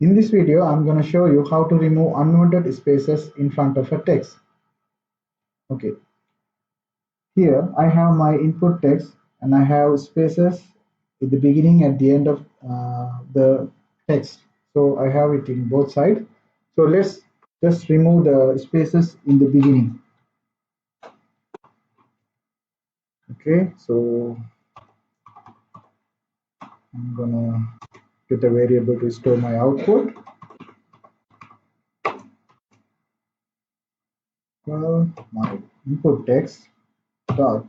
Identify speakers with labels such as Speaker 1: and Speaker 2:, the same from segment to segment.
Speaker 1: In this video, I'm going to show you how to remove unwanted spaces in front of a text. Okay, here I have my input text and I have spaces at the beginning at the end of the text. So I have it in both sides. So let's just remove the spaces in the beginning. Okay, so I'm gonna get a variable to store my output. Well, my input text dot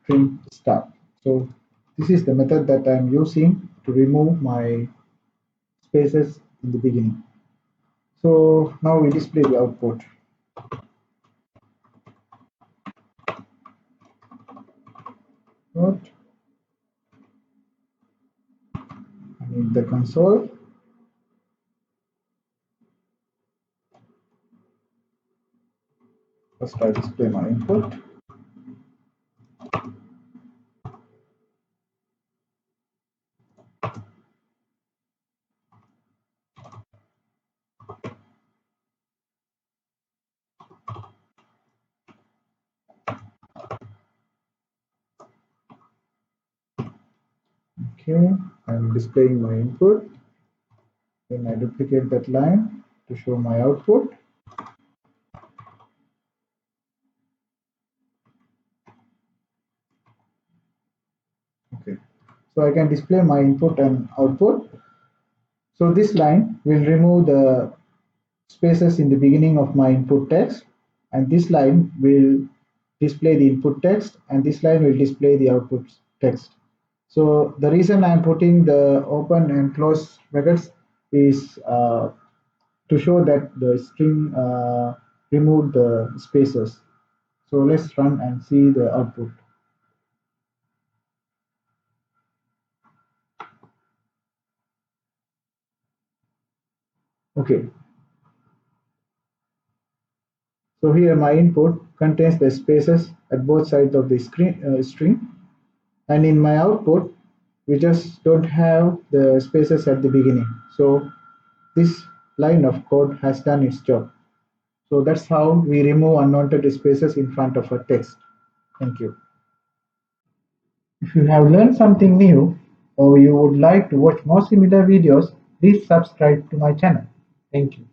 Speaker 1: trim start. So this is the method that I'm using to remove my spaces in the beginning. So now we display the output. What? I need the console. First I display my input. Okay, I'm displaying my input. Then I duplicate that line to show my output. Okay, so I can display my input and output. So this line will remove the spaces in the beginning of my input text, and this line will display the input text, and this line will display the output text. So the reason I'm putting the open and close brackets is to show that the string removed the spaces. So let's run and see the output. Okay. So here my input contains the spaces at both sides of the string, and in my output we just don't have the spaces at the beginning. So this line of code has done its job. So that's how we remove unwanted spaces in front of a text. Thank you. If you have learned something new or you would like to watch more similar videos, please subscribe to my channel. Thank you.